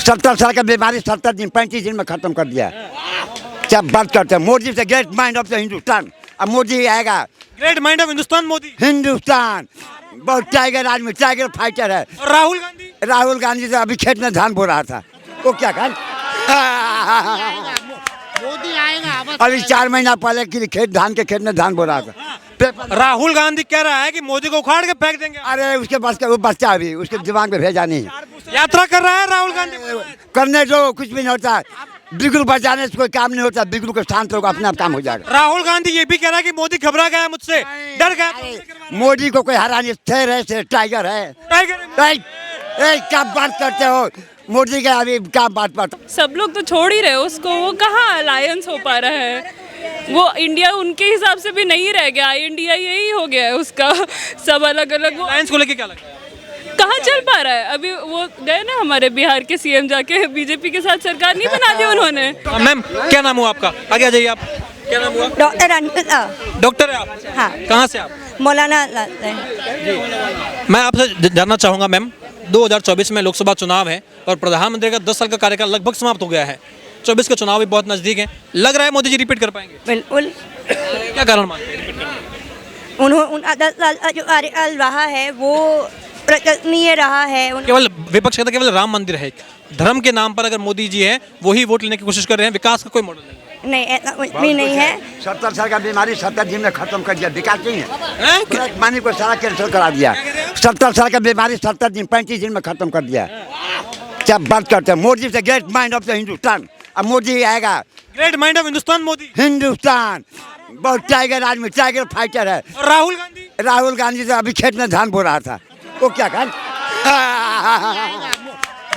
70 साल का बीमारी 70 दिन 35 दिन में खत्म कर दिया। क्या बात करते हैं, मोदी से great mind of the Hindustan. अब मोदी आएगा, great mind of Hindustan Modi. Hindustan बहुत टाइगर आदमी, टाइगर फाइटर है। और राहुल गांधी? राहुल गांधी तो अभी खेत में धान बो रहा था, वो क्या कर मोदी आएगा अभी 4 महीना पहले कि खेत में धान बो रहा था। पेपर राहुल गांधी कह रहा है कि मोदी को उखाड़ के फेंक देंगे। अरे उसके बस का वो बच्चा अभी उसके दिमाग में भेजा नहीं। यात्रा कर रहा है राहुल गांधी। करने जो कुछ भी नहीं होता, बिगुल बजाने से कोई काम नहीं होता, बिगुल को शांत होगा अपने आप काम हो जाएगा। राहुल गांधी ये भी कह रहा है कि मोदी घबरा गया मुझसे, डर गया। मोदी को कोई हरा नहीं, शेर है, शेर टाइगर है। क्या बात करते हो, मोदी का अभी क्या बात बात। सब लोग तो छोड़ ही रहे उसको, वो कहाँ अलायंस हो पा रहा है। वो इंडिया उनके हिसाब से भी नहीं रह गया, इंडिया यही हो गया है उसका। सब अलग अलग, वो अलायंस को लेके क्या लगता है? कहाँ चल पा रहा है। अभी वो गए ना हमारे बिहार के सीएम, जाके बीजेपी के साथ सरकार नहीं बना दी उन्होंने। मैम क्या नाम हुआ आपका? आगे आ जाइए आप। क्या नाम हुआ? डॉक्टर अंकिता। डॉक्टर है आप? हाँ। कहाँ से आप? मौलाना। मैं आपसे जानना चाहूँगा मैम, 2024 में लोकसभा चुनाव है और प्रधानमंत्री का 10 साल का कार्यकाल लगभग समाप्त हो गया है। 24 के चुनाव भी बहुत नज़दीक हैं, लग रहा है मोदी जी रिपीट कर पाएंगे? बिल्कुल। क्या कारण मानते हैं? उन्होंने 10 साल का जो कार्यकाल रहा है वो प्रशंसनीय रहा है। केवल विपक्ष कहता है केवल राम मंदिर है, धर्म के नाम पर अगर मोदी जी हैं वही वोट लेने की कोशिश कर रहे हैं, विकास का कोई मॉडल नहीं। नहीं, ऐसा कुछ भी नहीं है। 70 साल का बीमारी 70 दिन में खत्म कर दिया, विकास नहीं है। मानी को सारा कैंसिल करा दिया। 70 साल का बीमारी 70 दिन 35 दिन में खत्म कर दिया। क्या बात करते हैं, मोदी से great mind of the Hindustan. अब मोदी आएगा, great mind of Hindustan Modi. Hindustan बहुत टाइगर आदमी, टाइगर फाइटर है। और राहुल गांधी? राहुल गांधी तो अभी खेत में धान बो रहा था, वो क्या कर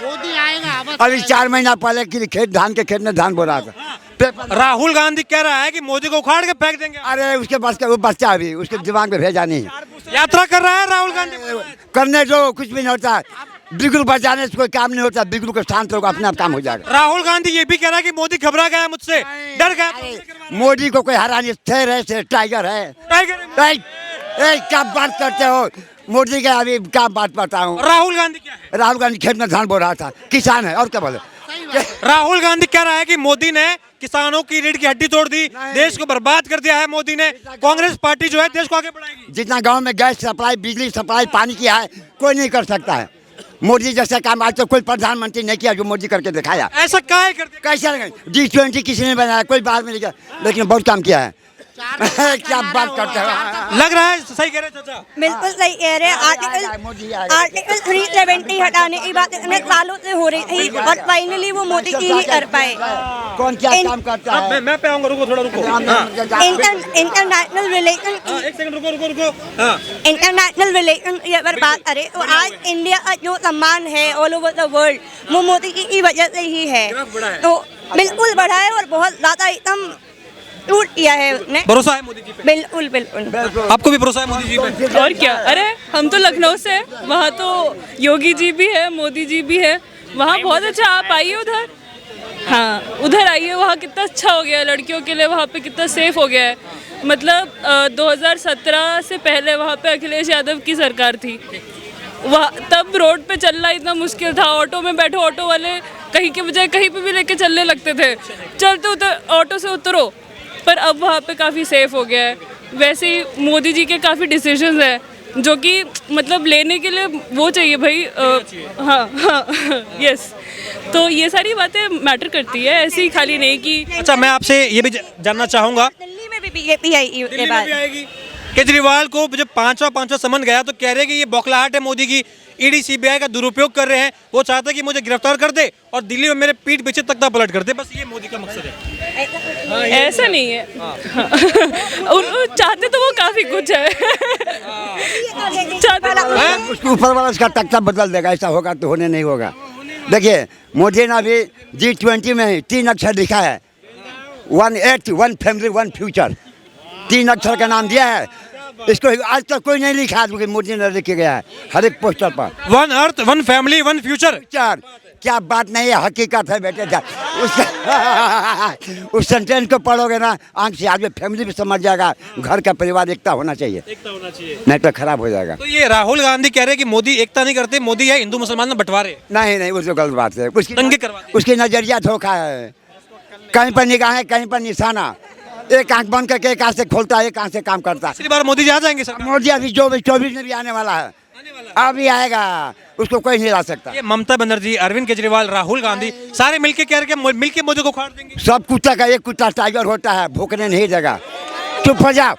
मोदी आएगा अभी 4 महीना पहले कि खेत में धान बो रहा था। पेपर राहुल गांधी कह रहा है कि मोदी को उखाड़ के फेंक देंगे। अरे उसके बस का वो बच्चा अभी उसके दिमाग में भेजा नहीं। यात्रा कर रहा है राहुल गांधी। करने जो कुछ भी नहीं होता, बिगुल बजाने से कोई काम नहीं होता, बिगुल को शांत होगा अपने आप काम हो जाएगा। राहुल गांधी ये भी कह रहा है कि मोदी घबरा गया मुझसे, डर गया। मोदी को कोई हरा नहीं, शेर है, शेर टाइगर है। क्या बात करते हो, मोदी का अभी क्या बात बताऊं। राहुल गांधी क्या है? राहुल गांधी खेत में धान बो रहा था, किसान है और क्या बोले। राहुल गांधी कह रहा है कि मोदी ने किसानों की रीढ़ की हड्डी तोड़ दी, देश को बर्बाद कर दिया है मोदी ने। कांग्रेस पार्टी जो है देश को आगे बढ़ाएगी। जितना गांव में गैस सप्लाई, बिजली सप्लाई, पानी किया है, कोई नहीं कर सकता है। मोदी जैसा काम आज तो कोई प्रधानमंत्री नहीं किया जो मोदी करके दिखाया। ऐसा काहे करते? कैसे G20 किसी ने बनाया, कोई बाहर में नहीं किया, लेकिन बहुत काम किया है। क्या बात करते हो, लग रहा है सही कह रहे हैं चाचा। बिल्कुल सही कह रहे हैं। आर्टिकल 370 हटाने की बात इतने सालों से हो रही थी और फाइनली वो मोदी जी ही कर पाए। कौन क्या काम करता है। मैं पे आऊंगा, रुको थोड़ा रुको। इंटरनेशनल रिलेशन, एक सेकंड रुको। हाँ। इंटरनेशनल रिलेशन की अगर बात करें तो आज इंडिया का जो सम्मान है ऑल ओवर द वर्ल्ड, वो मोदी जी की वजह से ही है। तो बिल्कुल बढ़ा है और बहुत ज्यादा एकदम टूट किया है उसने। भरोसा है मोदी जी पे? बिल्कुल बिल्कुल। आपको भी भरोसा है मोदी जी पे? और क्या, अरे हम तो लखनऊ से, वहाँ तो योगी जी भी है, मोदी जी भी है, वहाँ बहुत अच्छा। आप आइए उधर, हाँ उधर आइए, वहाँ कितना अच्छा हो गया है लड़कियों के लिए, वहाँ पे कितना सेफ हो गया है। मतलब 2017 से पहले वहाँ पे अखिलेश यादव की सरकार थी, वहाँ तब रोड पे चलना इतना मुश्किल था। ऑटो में बैठो, ऑटो वाले कहीं के बजाय कहीं पे भी लेके चलने लगते थे। चलते उतर ऑटो से उतरो, पर अब वहाँ पे काफ़ी सेफ हो गया है। वैसे ही मोदी जी के काफ़ी डिसीजंस हैं जो कि मतलब लेने के लिए वो चाहिए भाई। हाँ यस, तो ये सारी बातें मैटर करती है, ऐसे ही खाली नहीं कि। अच्छा, मैं आपसे ये भी जानना चाहूँगा, दिल्ली में भी बीजेपी आई उसके बाद। केजरीवाल को जब पांचवा समन गया तो कह रहे हैं कि ये बौखलाहट है मोदी की, ईडी सीबीआई का दुरुपयोग कर रहे हैं। वो चाहता है कि मुझे गिरफ्तार कर दे और दिल्ली में मेरे पीठ पीछे तख्ता पलट कर दे, बस ये मोदी का मकसद है। ऐसा नहीं है, चाहते तो वो काफ़ी कुछ है। उसके ऊपर वाला उसका तख्ता बदल देगा, ऐसा होगा तो होने नहीं होगा। देखिए मोदी ने अभी G20 में 3 अक्षर लिखा है, 1 earth 1 family 1 फ्यूचर, 3 अक्षर का नाम दिया है। इसको आज तक कोई नहीं लिखा, क्योंकि मोदी ने लिख गया है हर एक पोस्टर पर। 1 अर्थ 1 फैमिली 1 फ्यूचर। क्या बात नहीं है, हकीकत है बेटे। उस सेंटेंस को पढ़ोगे ना, आंख से आदमी फैमिली भी समझ जाएगा, घर का परिवार एकता होना चाहिए, एकता होना चाहिए। नहीं तो खराब हो जाएगा। तो ये राहुल गांधी कह रहे हैं कि मोदी एकता नहीं करते, मोदी है हिंदू मुसलमान में बंटवारे, नहीं वो तो गलत बात है। दंगे करवाते हैं। उसकी नजरिया धोखा है, कहीं पर निगाह है, कहीं पर निशाना। एक आंख बंद करके एक आंख से खोलता है, एक आंख से काम करता है। पिछली बार मोदी जी आ जाएंगे सर? मोदी अभी 24 में भी आने वाला है, अभी आएगा, उसको कोई नहीं ला सकता। ये ममता बनर्जी, अरविंद केजरीवाल, राहुल गांधी सारे मिलके कह रहे हैं कि मिलके मोदी को उखाड़ देंगे। सब कुत्ता का एक कुत्ता टाइगर होता है, भूखने नहीं देगा। चुप हो जाओ।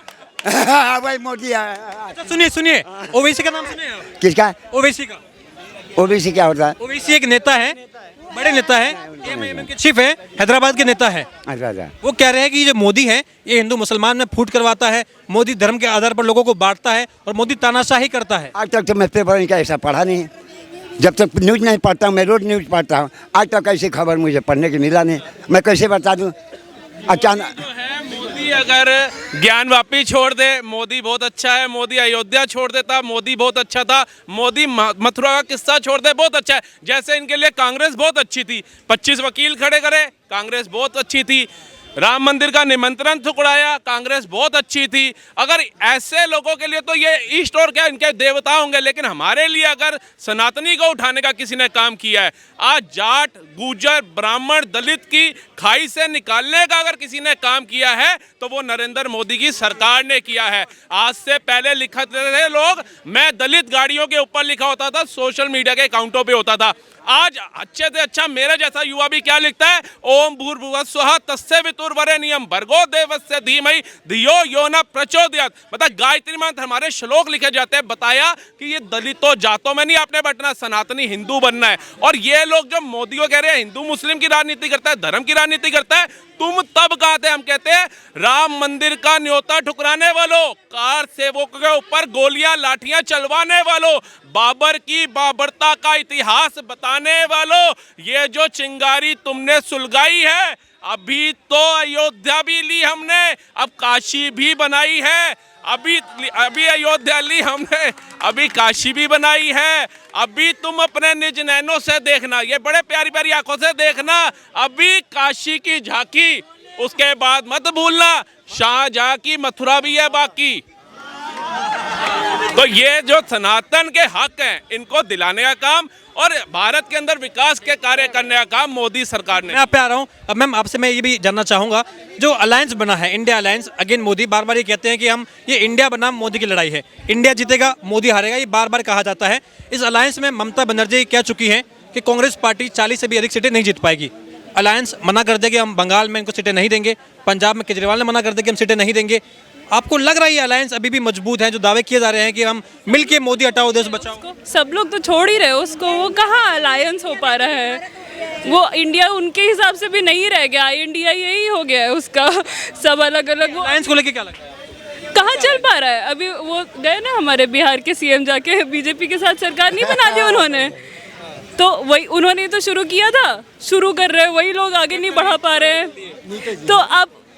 वही मोदी है। अच्छा सुनिए, ओवैसी का नाम सुने आप? किसका? ओवैसी का। ओबीसी क्या होता है? ओवैसी एक नेता है, बड़े नेता है, एमआईएम के चीफ है, हैदराबाद के नेता है। अच्छा। वो कह रहे हैं कि ये जो मोदी है ये हिंदू मुसलमान में फूट करवाता है, मोदी धर्म के आधार पर लोगों को बांटता है और मोदी तानाशाही करता है। आज तक तो मैं पेपर इनका ऐसा पढ़ा नहीं है, जब तक न्यूज़ नहीं पढ़ता हूँ, मैं रोज न्यूज़ पढ़ता हूँ, आज तक ऐसी खबर मुझे पढ़ने की मिला नहीं। मैं कैसे बता दूँ? अचानक मोदी अगर ज्ञान वापी छोड़ दे, मोदी बहुत अच्छा है। मोदी अयोध्या छोड़ देता, मोदी बहुत अच्छा था। मोदी मथुरा का किस्सा छोड़ दे, बहुत अच्छा है। जैसे इनके लिए कांग्रेस बहुत अच्छी थी, 25 वकील खड़े करे, कांग्रेस बहुत अच्छी थी। राम मंदिर का निमंत्रण ठुकराया, कांग्रेस बहुत अच्छी थी। अगर ऐसे लोगों के लिए तो ये ईस्ट और क्या इनके देवता होंगे, लेकिन हमारे लिए अगर सनातनी को उठाने का किसी ने काम किया है, आज जाट, गुर्जर, ब्राह्मण, दलित की खाई से निकालने का अगर किसी ने काम किया है तो वो नरेंद्र मोदी की सरकार ने किया है। आज से पहले लिखते थे लोग, मैं दलित गाड़ियों के ऊपर लिखा होता था, सोशल मीडिया के अकाउंटों पे होता था। आज अच्छे से अच्छा मेरे जैसा युवा भी क्या लिखता है, ओम भूर्भुवस्वः तस्य वितुर्वरेण्यं भर्गो देवस्य धीमहि धियो यो न प्रचोदयात्। मतलब गायत्री मंत्र हमारे श्लोक लिखे जाते हैं, बताया कि ये दलितों जातों में नहीं आपने बंटना, सनातनी हिंदू बनना है। और ये लोग जो मोदी को कह रहे हैं हिंदू मुस्लिम की राजनीति करता है, धर्म की राजनीति करता है, तुम तब कहा थे हम कहते हैं राम मंदिर का न्योता ठुकराने वालों, कार सेवकों के ऊपर गोलियां लाठियां चलवाने वालों, बाबर की बाबरता का इतिहास बताने वालों, ये जो चिंगारी तुमने सुलगाई है, अभी तो अयोध्या भी ली हमने, अब काशी भी बनाई है। अभी अयोध्या ली हमने, अभी काशी भी बनाई है। अभी तुम अपने निज नैनों से देखना, ये बड़े प्यारी प्यारी आंखों से देखना, अभी काशी की झांकी, उसके बाद मत भूलना शाहजहां की मथुरा भी है बाकी। तो ये जो सनातन के हक हैं इनको दिलाने का काम और भारत के अंदर विकास के कार्य करने का काम मोदी सरकार ने। मैं आप पे आ रहा हूँ। अब मैम आपसे मैं ये भी जानना चाहूँगा, जो अलायंस बना है इंडिया अलायंस अगेन मोदी, बार बार ये कहते हैं कि हम ये इंडिया बनाम मोदी की लड़ाई है, इंडिया जीतेगा मोदी हारेगा, ये बार बार कहा जाता है। इस अलायंस में ममता बनर्जी कह चुकी हैं कि कांग्रेस पार्टी 40 से भी अधिक सीटें नहीं जीत पाएगी। अलायंस मना कर दे कि हम बंगाल में इनको सीटें नहीं देंगे, पंजाब में केजरीवाल ने मना कर दे कि हम सीटें नहीं देंगे। आपको लग रहा है ये अलायंस अभी भी मजबूत है, जो दावे किए जा रहे हैं कि हम मिलके मोदी हटाओ देश बचाओ? सब लोग तो छोड़ ही रहे उसको, वो कहाँ अलायंस हो पा रहा है। वो इंडिया उनके हिसाब से भी नहीं रह गया, इंडिया यही हो गया है उसका, सब अलग अलग। अलायंस को लेके क्या लगता है, कहाँ चल पा रहा है? अभी वो गए ना हमारे बिहार के सीएम, जाके बीजेपी के साथ सरकार नहीं बना दी उन्होंने, तो वही उन्होंने तो शुरू किया था, शुरू कर रहे हैं वही लोग, आगे नहीं बढ़ा पा रहे हैं। तो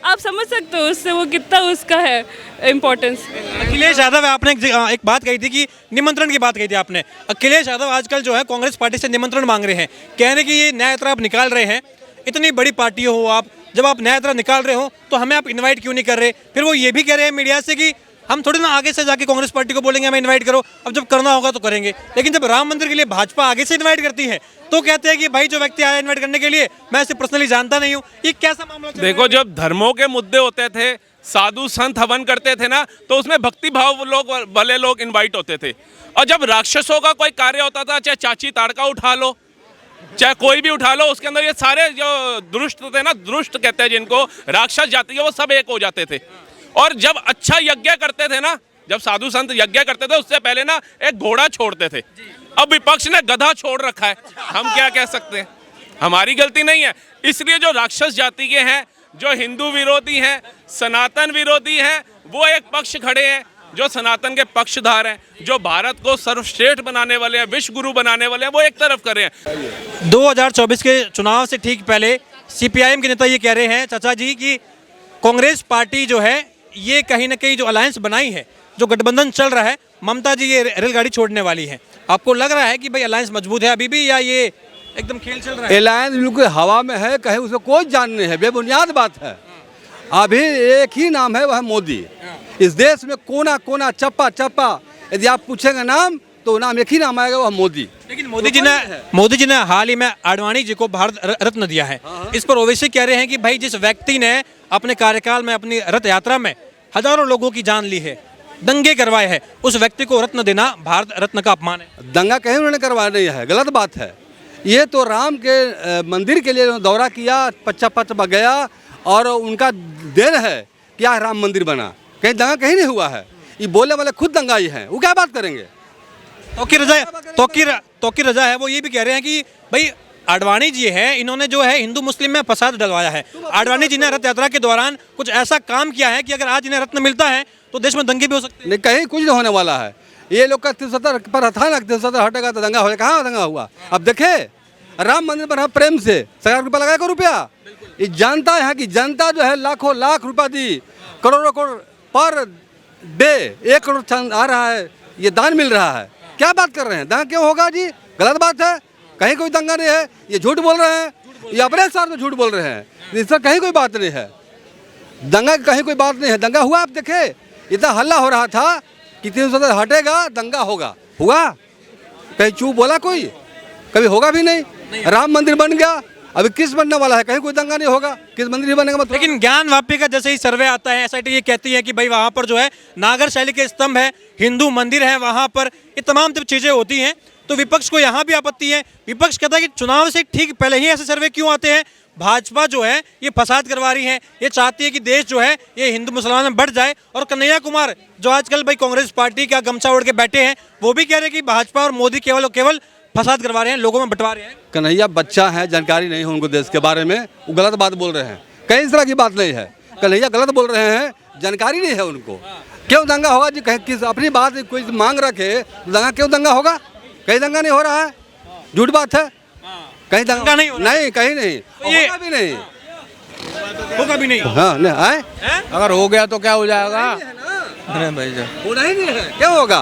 आप समझ सकते हो उससे वो कितना उसका है इम्पोर्टेंस। अखिलेश यादव, आपने एक बात कही थी कि निमंत्रण की बात कही थी आपने। अखिलेश यादव आजकल जो है कांग्रेस पार्टी से निमंत्रण मांग रहे हैं, कह रहे हैं कि ये न्याय यात्रा आप निकाल रहे हैं, इतनी बड़ी पार्टी हो आप, जब आप न्याय यात्रा निकाल रहे हो तो हमें आप इन्वाइट क्यों नहीं कर रहे? फिर वो ये भी कह रहे हैं मीडिया से कि हम थोड़ी ना आगे से जाके कांग्रेस पार्टी को बोलेंगे हमें इनवाइट करो, अब जब करना होगा तो करेंगे। लेकिन जब राम मंदिर के लिए भाजपा आगे से इनवाइट करती है तो कहते हैं कि भाई जो व्यक्ति आया इनवाइट करने के लिए मैं इसे पर्सनली जानता नहीं हूँ। ये कैसा मामला चल रहा है? देखो, जब धर्मों के मुद्दे होते थे, साधु संत हवन करते थे ना, तो उसमें भक्ति भाव लोग भले लोग इनवाइट होते थे। और जब राक्षसों का कोई कार्य होता था, चाहे चाची ताड़का उठा लो, चाहे कोई भी उठा लो, उसके अंदर ये सारे जो दुष्ट थे ना, दुष्ट कहते हैं जिनको, राक्षस जाति है, वो सब एक हो जाते थे। और जब अच्छा यज्ञ करते थे ना, जब साधु संत यज्ञ करते थे, उससे पहले ना एक घोड़ा छोड़ते थे। अब विपक्ष ने गधा छोड़ रखा है, हम क्या कह सकते हैं? हमारी गलती नहीं है। इसलिए जो राक्षस जाति के हैं, जो हिंदू विरोधी हैं, सनातन विरोधी हैं, वो एक पक्ष खड़े हैं, जो सनातन के पक्षधार हैं, जो भारत को सर्वश्रेष्ठ बनाने वाले हैं, विश्व गुरु बनाने वाले हैं, वो एक तरफ कर रहे हैं। 2024 के चुनाव से ठीक पहले सीपीआईएम के नेता ये कह रहे हैं चाचा जी कि कांग्रेस पार्टी जो है ये कहीं ना कहीं जो अलायंस बनाई है, जो गठबंधन चल रहा है, ममता जी ये रेलगाड़ी छोड़ने वाली है। आपको लग रहा है कि भाई अलायंस मजबूत है अभी भी, या ये एकदम खेल चल रहा है। अलायंस बिल्कुल हवा में है, कहीं उसको कोई जान नहीं है, बेबुनियाद बात है। अभी एक ही नाम है, वह मोदी। इस देश में कोना कोना चप्पा चप्पा यदि आप पूछेंगे नाम तो नाम एक ही नाम आएगा, वह मोदी। लेकिन मोदी जी ने हाल ही में आडवाणी जी को भारत रत्न दिया है। इस पर ओवैसी कह रहे हैं कि भाई जिस व्यक्ति ने अपने कार्यकाल में अपनी रथ यात्रा में हजारों लोगों की जान ली है, दंगे करवाए हैं, उस व्यक्ति को रत्न देना भारत रत्न का अपमान है। दंगा कहीं उन्होंने करवाया नहीं है, गलत बात है। ये तो राम के मंदिर के लिए दौरा किया, पच्चा पच गया और उनका देन है क्या राम मंदिर बना, कहीं दंगा कहीं नहीं हुआ है। ये बोलने वाले खुद दंगाई हैं, वो क्या बात करेंगे। तौकीर रजा है, वो ये भी कह रहे हैं कि भाई आडवाणी जी है, इन्होंने जो है हिंदू मुस्लिम में फसाद डलवाया है। आडवाणी जी ने रथ यात्रा के दौरान कुछ ऐसा काम किया है कि अगर आज इन्हें रत्न मिलता है तो देश में दंगे भी हो सकते हैं। नहीं, कहीं कुछ नहीं होने वाला है। ये लोग का 73 पर था ना, 73 हटेगा तो दंगा हो जाएगा। कहाँ दंगा हुआ? अब देखे राम मंदिर बना प्रेम से, सरकार रुपया लगाएगा रुपया। ये जानता है कि जनता जो है लाखों लाख रुपया दी, करोड़ों करोड़ पर डे 1 करोड़ चंद आ रहा है, ये दान मिल रहा है। क्या बात कर रहे हैं? दंगा क्यों होगा जी? गलत बात है, कहीं कोई दंगा नहीं है। ये झूठ बोल रहे हैं, ये अपने साथ में झूठ बोल रहे हैं। इससे कहीं कोई बात नहीं है, दंगा की कहीं कोई बात नहीं है। दंगा हुआ? आप देखे इतना हल्ला हो रहा था कि 370 हटेगा दंगा होगा, हुआ? कहीं चूप बोला कोई? कभी होगा भी नहीं। राम मंदिर बन गया, अभी किस बनने वाला है? कहीं कोई दंगा नहीं होगा, किस मंदिर बनेगा मतलब। लेकिन ज्ञान वापी का जैसे ही सर्वे आता है, एसआईटी ये कहती है कि भाई वहाँ पर जो है नागर शैली के स्तंभ है, हिंदू मंदिर है, वहाँ पर ये तमाम चीज़ें होती हैं, तो विपक्ष को यहाँ भी आपत्ति है। विपक्ष कहता है कि चुनाव से ठीक पहले ही ऐसे सर्वे क्यों आते हैं? भाजपा जो है ये फसाद करवा रही है, ये चाहती है कि देश जो है ये हिंदू मुसलमान में बढ़ जाए। और कन्हैया कुमार जो आजकल भाई कांग्रेस पार्टी का गमछा ओढ़ के बैठे हैं, वो भी कह रहे हैं कि भाजपा और मोदी केवल फसाद करवा रहे हैं, लोगों में बंटवा रहे हैं। कन्हैया बच्चा है, जानकारी नहीं है उनको देश के बारे में, वो गलत बात बोल रहे हैं। कहीं इस तरह की बात नहीं है, कन्हैया गलत बोल रहे हैं, जानकारी नहीं है उनको। क्यों दंगा होगा जी? कहीं किस अपनी बात कोई मांग रखे, दंगा क्यों दंगा होगा? कहीं दंगा नहीं हो रहा है, झूठ बात है। कहीं दंगा नहीं, नहीं कहीं नहीं, होगा भी नहीं, होगा भी नहीं। हाँ नहीं आए? अगर हो गया तो क्या हो जाएगा? होना ही नहीं है, क्या होगा?